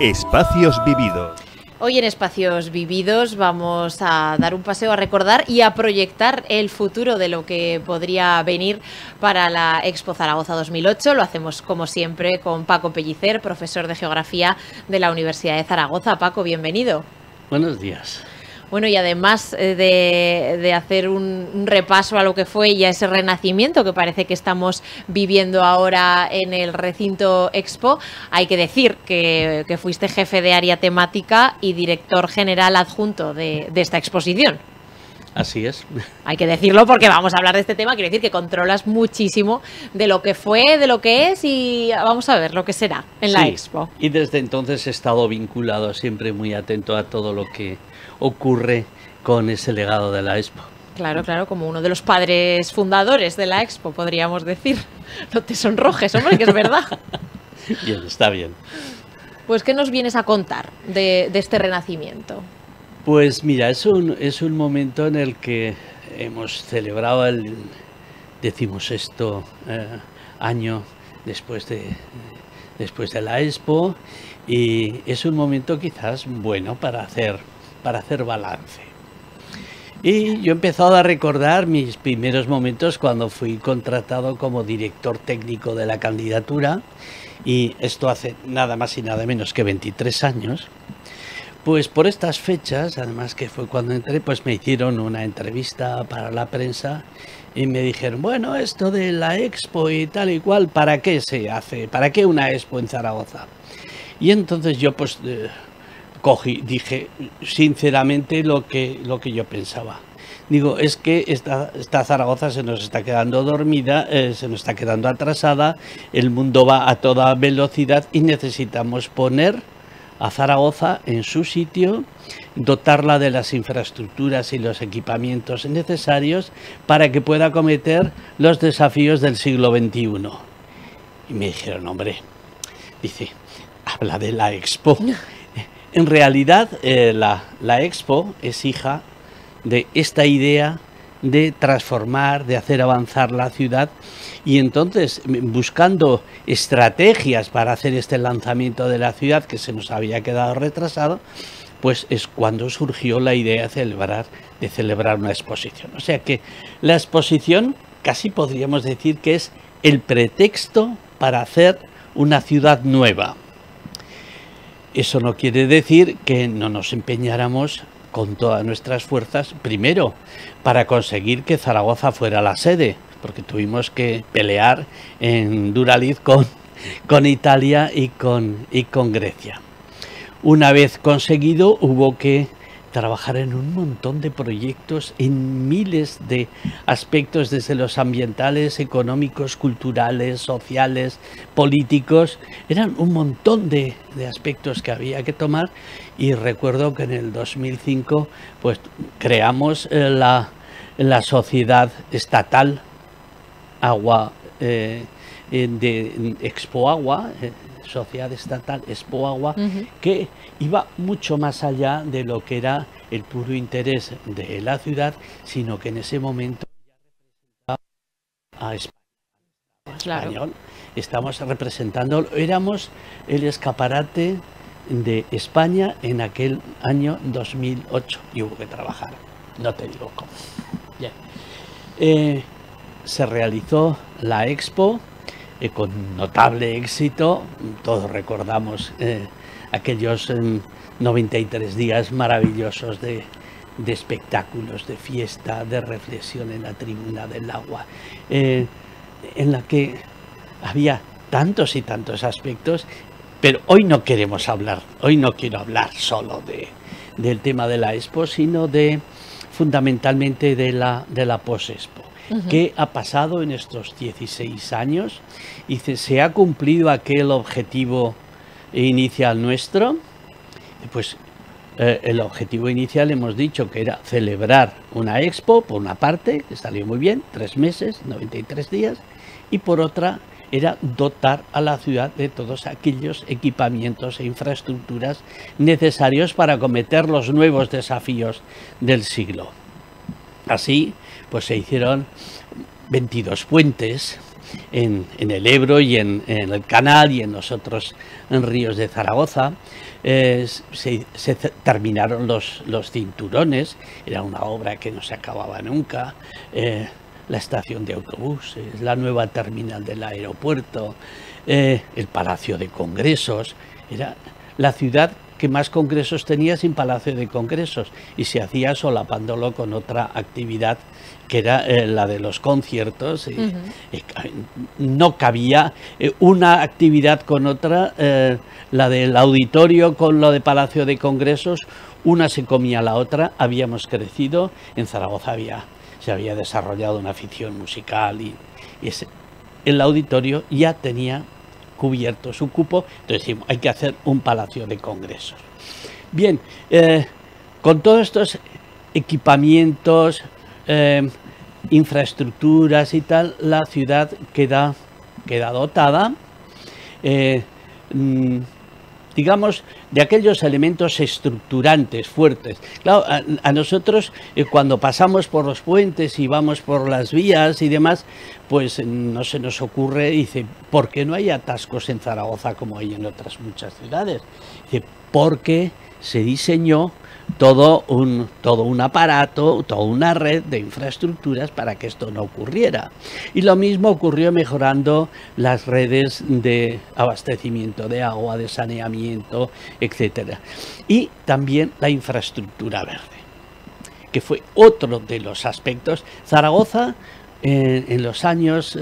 Espacios vividos. Hoy en Espacios Vividos vamos a dar un paseo a recordar y a proyectar el futuro de lo que podría venir para la Expo Zaragoza 2008. Lo hacemos como siempre con Paco Pellicer, profesor de Geografía de la Universidad de Zaragoza. Paco, bienvenido. Buenos días. Bueno, y además de hacer un repaso a lo que fue ya ese renacimiento que parece que estamos viviendo ahora en el recinto Expo, hay que decir que fuiste jefe de área temática y director general adjunto de esta exposición. Así es. Hay que decirlo porque vamos a hablar de este tema. Quiero decir que controlas muchísimo de lo que fue, de lo que es y vamos a ver lo que será en la Expo. Y desde entonces he estado vinculado, siempre muy atento a todo lo que ocurre con ese legado de la Expo. Claro, claro, como uno de los padres fundadores de la Expo, podríamos decir. No te sonrojes, hombre, que es verdad. Bien, está bien. Pues, ¿qué nos vienes a contar de este renacimiento? Pues mira, es un momento en el que hemos celebrado el 16º año después de la Expo, y es un momento quizás bueno para hacer balance. Y yo he empezado a recordar mis primeros momentos cuando fui contratado como director técnico de la candidatura, y esto hace nada más y nada menos que 23 años. Pues por estas fechas, además que fue cuando entré, pues me hicieron una entrevista para la prensa y me dijeron, bueno, esto de la Expo y tal y cual, ¿para qué se hace? ¿Para qué una Expo en Zaragoza? Y entonces yo pues dije sinceramente lo que yo pensaba. Digo, es que esta Zaragoza se nos está quedando dormida, se nos está quedando atrasada, el mundo va a toda velocidad y necesitamos poner a Zaragoza en su sitio, dotarla de las infraestructuras y los equipamientos necesarios para que pueda acometer los desafíos del siglo XXI. Y me dijeron, hombre, dice, habla de la Expo. En realidad, la Expo es hija de esta idea de transformar, de hacer avanzar la ciudad, y entonces buscando estrategias para hacer este lanzamiento de la ciudad que se nos había quedado retrasado, pues es cuando surgió la idea de celebrar una exposición. O sea que la exposición casi podríamos decir que es el pretexto para hacer una ciudad nueva. Eso no quiere decir que no nos empeñáramos con todas nuestras fuerzas, primero, para conseguir que Zaragoza fuera la sede, porque tuvimos que pelear en Duraliz con Italia y con Grecia. Una vez conseguido, hubo que trabajar en un montón de proyectos, en miles de aspectos, desde los ambientales, económicos, culturales, sociales, políticos. Eran un montón de aspectos que había que tomar, y recuerdo que en el 2005 pues creamos la sociedad estatal Agua de Expo Agua, Sociedad Estatal Expo Agua, que iba mucho más allá de lo que era el puro interés de la ciudad, sino que en ese momento ya representaba a España. Claro. Español. Estamos representando, éramos el escaparate de España en aquel año 2008, y hubo que trabajar, no te digo cómo. Bien. Se realizó la Expo con notable éxito. Todos recordamos aquellos 93 días maravillosos de espectáculos, de fiesta, de reflexión en la tribuna del agua, en la que había tantos y tantos aspectos. Pero hoy no queremos hablar, hoy no quiero hablar solo del tema de la Expo, sino fundamentalmente de la post-Expo. ¿Qué ha pasado en estos 16 años? Y ¿se ha cumplido aquel objetivo inicial nuestro? Pues el objetivo inicial hemos dicho que era celebrar una Expo, por una parte, que salió muy bien, 3 meses, 93 días, y por otra era dotar a la ciudad de todos aquellos equipamientos e infraestructuras necesarios para acometer los nuevos desafíos del siglo. Así, pues se hicieron 22 puentes, en el Ebro y en el Canal y en los otros ríos de Zaragoza. Se terminaron los cinturones, era una obra que no se acababa nunca. La estación de autobuses, la nueva terminal del aeropuerto, el Palacio de Congresos. Era la ciudad que más congresos tenía sin Palacio de Congresos, y se hacía solapándolo con otra actividad que era la de los conciertos. No cabía una actividad con otra, la del auditorio con lo de Palacio de Congresos, una se comía la otra. Habíamos crecido, en Zaragoza se había desarrollado una afición musical y el auditorio ya tenía cubierto su cupo, entonces decimos, hay que hacer un Palacio de Congresos. Bien, con todos estos equipamientos, infraestructuras y tal, la ciudad queda dotada, digamos, de aquellos elementos estructurantes fuertes. Claro, a nosotros cuando pasamos por los puentes y vamos por las vías y demás, pues no se nos ocurre, dice, ¿por qué no hay atascos en Zaragoza como hay en otras muchas ciudades? Dice, porque se diseñó todo un aparato, toda una red de infraestructuras para que esto no ocurriera. Y lo mismo ocurrió mejorando las redes de abastecimiento de agua, de saneamiento, etc. Y también la infraestructura verde, que fue otro de los aspectos. Zaragoza, en los años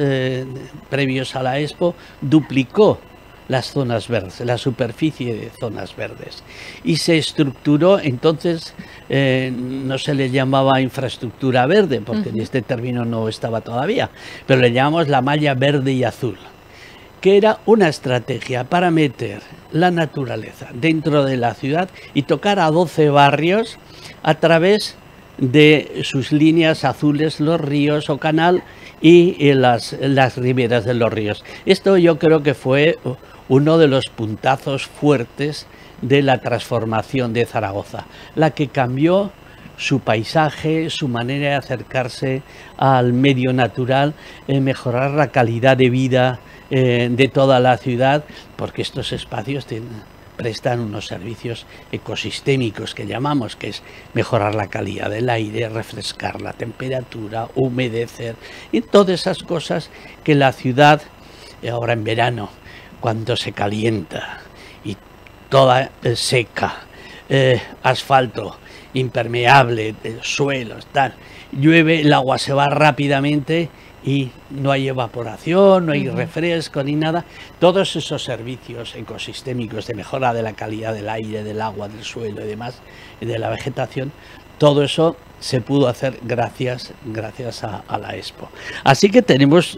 previos a la Expo, duplicó las zonas verdes, la superficie de zonas verdes, y se estructuró. Entonces no se le llamaba infraestructura verde, porque este término no estaba todavía, pero le llamamos la malla verde y azul, que era una estrategia para meter la naturaleza dentro de la ciudad y tocar a 12 barrios a través de sus líneas azules, los ríos o canal y las riberas de los ríos. Esto yo creo que fue uno de los puntazos fuertes de la transformación de Zaragoza, la que cambió su paisaje, su manera de acercarse al medio natural, mejorar la calidad de vida de toda la ciudad, porque estos espacios prestan unos servicios ecosistémicos que llamamos, que es mejorar la calidad del aire, refrescar la temperatura, humedecer, y todas esas cosas que la ciudad, ahora en verano, cuando se calienta y toda seca, asfalto impermeable, suelos, tal, llueve, el agua se va rápidamente y no hay evaporación, no hay refresco ni nada. Todos esos servicios ecosistémicos de mejora de la calidad del aire, del agua, del suelo y demás, de la vegetación, todo se pudo hacer gracias a la Expo. Así que tenemos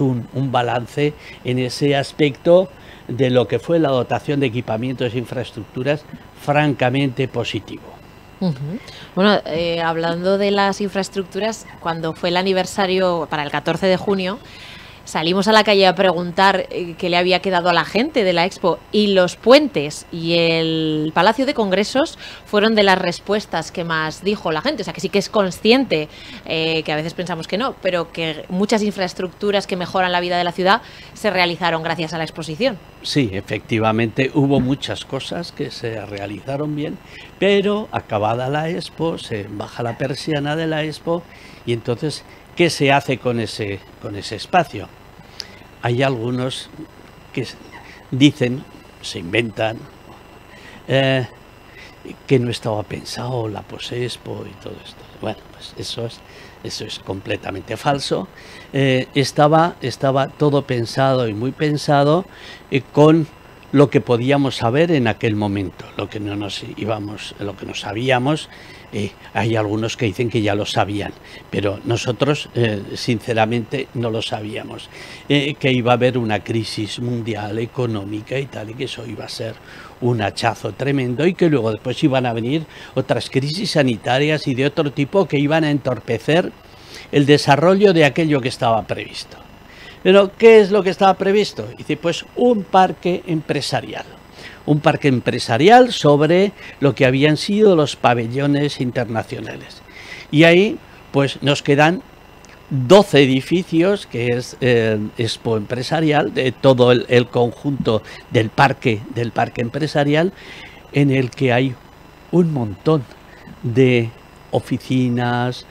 un balance en ese aspecto de lo que fue la dotación de equipamientos e infraestructuras francamente positivo. Bueno, hablando de las infraestructuras, cuando fue el aniversario para el 14 de junio, salimos a la calle a preguntar qué le había quedado a la gente de la Expo, y los puentes y el Palacio de Congresos fueron de las respuestas que más dijo la gente. O sea, que sí que es consciente, que a veces pensamos que no, pero que muchas infraestructuras que mejoran la vida de la ciudad se realizaron gracias a la exposición. Sí, efectivamente hubo muchas cosas que se realizaron bien, pero acabada la Expo, se baja la persiana de la Expo y entonces, ¿qué se hace con ese espacio? Hay algunos que dicen, se inventan, que no estaba pensado la Posexpo y todo esto. Bueno, pues eso es completamente falso. Estaba todo pensado y muy pensado con lo que podíamos saber en aquel momento, lo que no sabíamos. Hay algunos que dicen que ya lo sabían, pero nosotros sinceramente no lo sabíamos, que iba a haber una crisis mundial económica y tal, y que eso iba a ser un hachazo tremendo, y que luego después iban a venir otras crisis sanitarias y de otro tipo que iban a entorpecer el desarrollo de aquello que estaba previsto. Pero ¿qué es lo que estaba previsto? Dice, pues un parque empresarial sobre lo que habían sido los pabellones internacionales. Y ahí pues nos quedan 12 edificios, que es Expo Empresarial, de todo el conjunto del parque empresarial, en el que hay un montón de oficinas,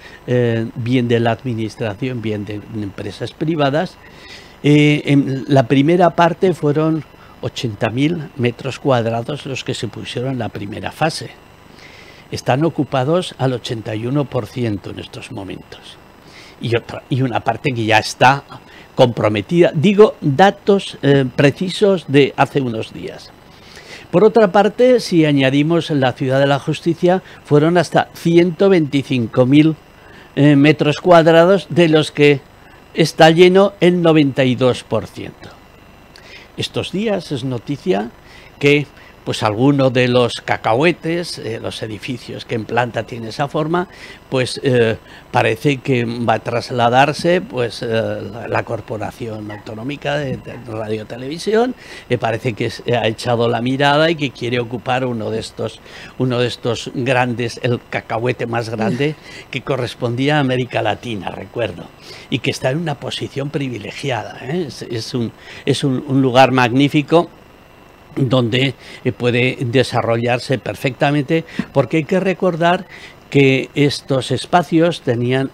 bien de la administración, bien de empresas privadas. En la primera parte fueron 80.000 metros cuadrados los que se pusieron en la primera fase. Están ocupados al 81% en estos momentos. Y una parte que ya está comprometida. Digo datos precisos de hace unos días. Por otra parte, si añadimos la Ciudad de la Justicia, fueron hasta 125.000 metros cuadrados, de los que está lleno el 92%. Estos días es noticia que pues alguno de los cacahuetes, los edificios que en planta tiene esa forma, pues parece que va a trasladarse pues la Corporación Autonómica de Radio Televisión, parece que ha echado la mirada y que quiere ocupar uno de estos grandes, el cacahuete más grande que correspondía a América Latina, recuerdo, y que está en una posición privilegiada, ¿eh? Es un lugar magnífico donde puede desarrollarse perfectamente, porque hay que recordar que estos espacios tenían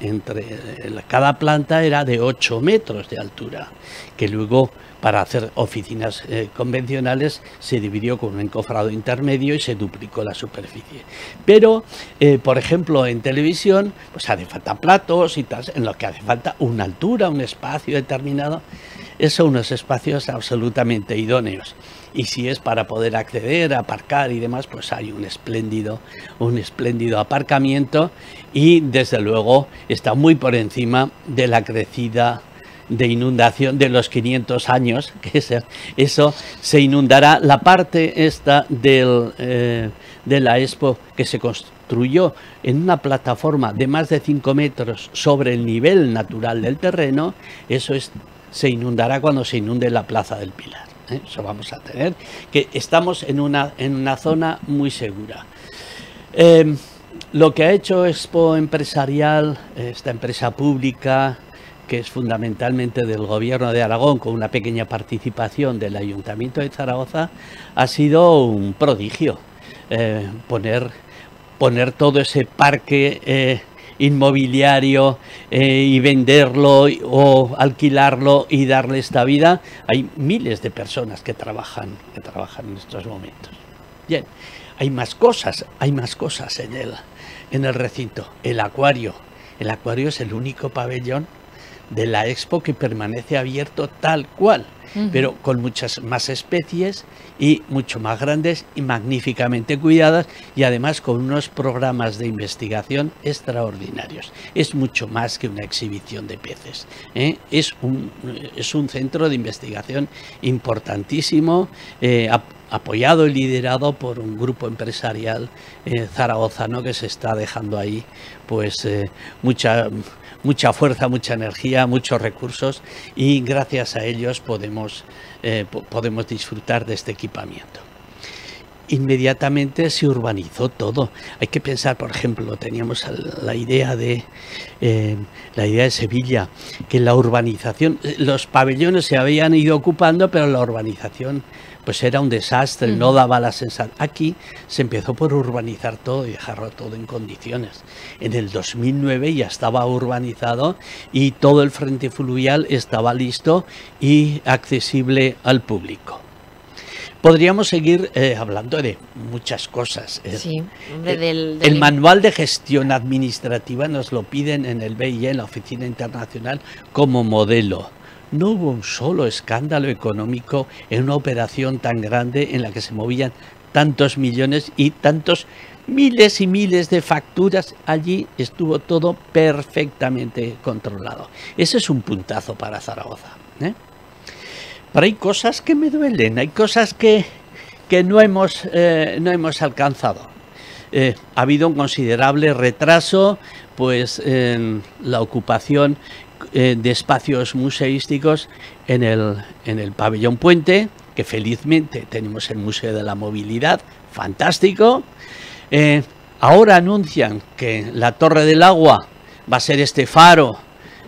cada planta era de 8 metros de altura, que luego para hacer oficinas convencionales se dividió con un encofrado intermedio y se duplicó la superficie. Pero, por ejemplo, en televisión, pues hace falta platos y tal, en lo que hace falta una altura, un espacio determinado. Son unos espacios absolutamente idóneos. Y si es para poder acceder, aparcar y demás, pues hay un espléndido aparcamiento, y desde luego está muy por encima de la crecida de inundación de los 500 años, que eso se inundará. La parte esta de la Expo, que se construyó en una plataforma de más de 5 metros sobre el nivel natural del terreno, se inundará cuando se inunde la Plaza del Pilar. Eso vamos a tener, que estamos en una zona muy segura. Lo que ha hecho Expo Empresarial, esta empresa pública, que es fundamentalmente del Gobierno de Aragón, con una pequeña participación del Ayuntamiento de Zaragoza, ha sido un prodigio. Poner todo ese parque inmobiliario y venderlo o alquilarlo y darle esta vida. Hay miles de personas que trabajan en estos momentos. Bien, hay más cosas en el recinto. El acuario es el único pabellón de la Expo que permanece abierto tal cual, pero con muchas más especies y mucho más grandes y magníficamente cuidadas, y además con unos programas de investigación extraordinarios. Es mucho más que una exhibición de peces, ¿eh? Es un centro de investigación importantísimo, apoyado y liderado por un grupo empresarial zaragozano, que se está dejando ahí pues mucha fuerza, mucha energía, muchos recursos, y gracias a ellos podemos disfrutar de este equipamiento. Inmediatamente se urbanizó todo. Hay que pensar, por ejemplo, teníamos la idea de Sevilla, que la urbanización, los pabellones se habían ido ocupando, pero la urbanización pues era un desastre, no daba la sensación. Aquí se empezó por urbanizar todo y dejarlo todo en condiciones. En el 2009 ya estaba urbanizado y todo el frente fluvial estaba listo y accesible al público. Podríamos seguir hablando de muchas cosas. Sí, el manual de gestión administrativa nos lo piden en el BIE, en la Oficina Internacional, como modelo. No hubo un solo escándalo económico en una operación tan grande en la que se movían tantos millones y tantos miles y miles de facturas. Allí estuvo todo perfectamente controlado. Ese es un puntazo para Zaragoza, ¿eh? Pero hay cosas que me duelen, hay cosas que no hemos alcanzado. Ha habido un considerable retraso pues, en la ocupación de espacios museísticos en el pabellón Puente, que felizmente tenemos el Museo de la Movilidad, fantástico. Ahora anuncian que la Torre del Agua va a ser este faro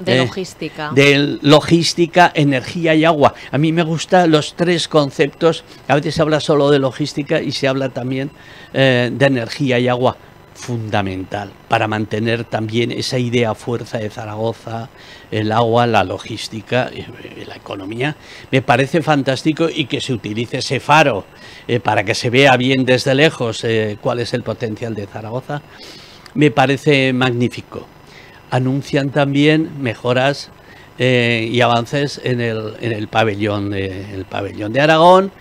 De logística, energía y agua. A mí me gustan los tres conceptos. A veces se habla solo de logística y se habla también de energía y agua. Fundamental para mantener también esa idea fuerza de Zaragoza, el agua, la logística, la economía. Me parece fantástico, y que se utilice ese faro para que se vea bien desde lejos cuál es el potencial de Zaragoza. Me parece magnífico. Anuncian también mejoras y avances en el pabellón de Aragón.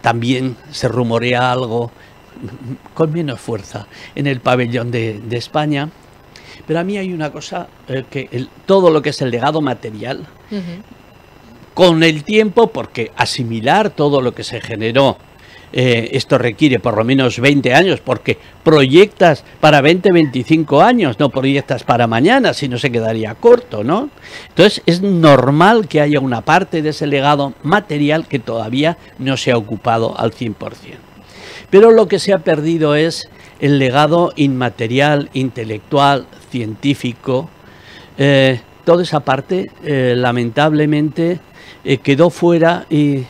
También se rumorea algo con menos fuerza en el pabellón de España. Pero a mí hay una cosa, todo lo que es el legado material, con el tiempo, porque asimilar todo lo que se generó, esto requiere por lo menos 20 años, porque proyectas para 20, 25 años, no proyectas para mañana, si no se quedaría corto, ¿no? Entonces es normal que haya una parte de ese legado material que todavía no se ha ocupado al 100%. Pero lo que se ha perdido es el legado inmaterial, intelectual, científico. Toda esa parte, lamentablemente, quedó fuera y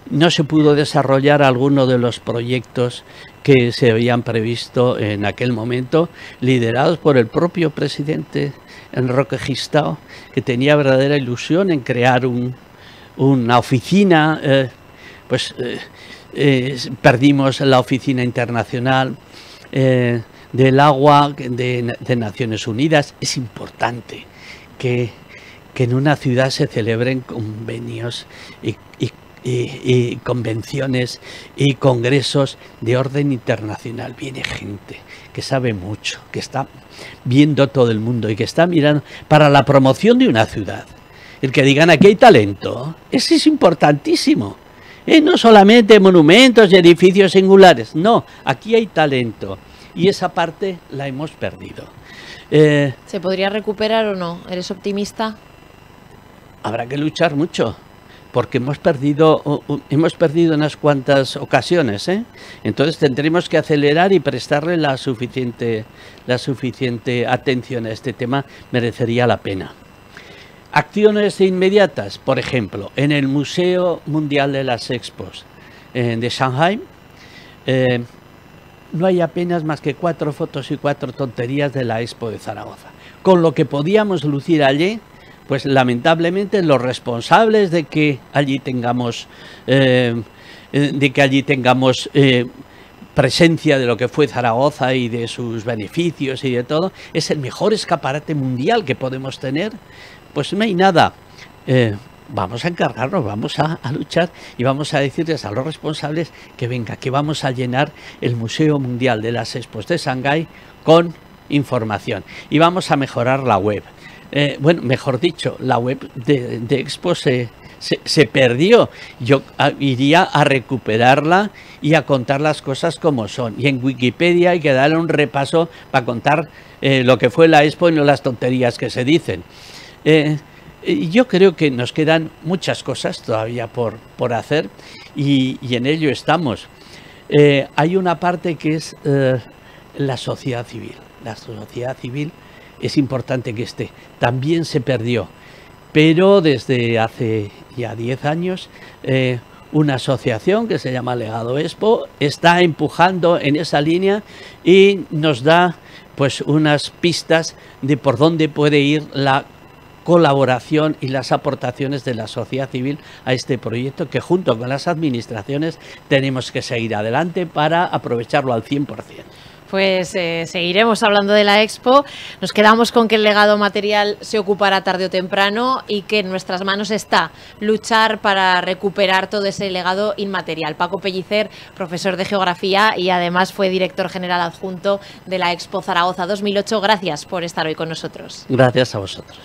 no se pudo desarrollar alguno de los proyectos que se habían previsto en aquel momento, liderados por el propio presidente Roque Gistau, que tenía verdadera ilusión en crear una oficina, perdimos la oficina internacional del agua de Naciones Unidas. Es importante que en una ciudad se celebren convenios y convenciones y congresos de orden internacional. Viene gente que sabe mucho, que está viendo todo el mundo y que está mirando para la promoción de una ciudad. El que digan aquí hay talento, eso es importantísimo. No solamente monumentos y edificios singulares, no, aquí hay talento, y esa parte la hemos perdido. ¿Se podría recuperar o no? ¿Eres optimista? Habrá que luchar mucho, porque hemos perdido unas cuantas ocasiones, Entonces tendremos que acelerar y prestarle la suficiente atención a este tema. Merecería la pena. Acciones inmediatas, por ejemplo, en el Museo Mundial de las Expos de Shanghái, no hay apenas más que 4 fotos y 4 tonterías de la Expo de Zaragoza. Con lo que podíamos lucir allí, pues lamentablemente los responsables de que allí tengamos presencia de lo que fue Zaragoza y de sus beneficios y de todo, es el mejor escaparate mundial que podemos tener. Pues no hay nada. Vamos a encargarnos, vamos a luchar y vamos a decirles a los responsables que venga, que vamos a llenar el Museo Mundial de las Expos de Shanghái con información, y vamos a mejorar la web. Bueno, mejor dicho, la web de Expo se perdió. Yo iría a recuperarla y a contar las cosas como son. Y en Wikipedia hay que darle un repaso para contar lo que fue la Expo y no las tonterías que se dicen. Yo creo que nos quedan muchas cosas todavía por hacer, y en ello estamos. Hay una parte que es la sociedad civil. La sociedad civil es importante que esté. También se perdió, pero desde hace ya 10 años una asociación que se llama Legado Expo está empujando en esa línea y nos da pues unas pistas de por dónde puede ir la colaboración y las aportaciones de la sociedad civil a este proyecto, que junto con las administraciones tenemos que seguir adelante para aprovecharlo al 100%. Pues seguiremos hablando de la Expo. Nos quedamos con que el legado material se ocupará tarde o temprano y que en nuestras manos está luchar para recuperar todo ese legado inmaterial. Paco Pellicer, profesor de Geografía y además fue director general adjunto de la Expo Zaragoza 2008. Gracias por estar hoy con nosotros. Gracias a vosotros.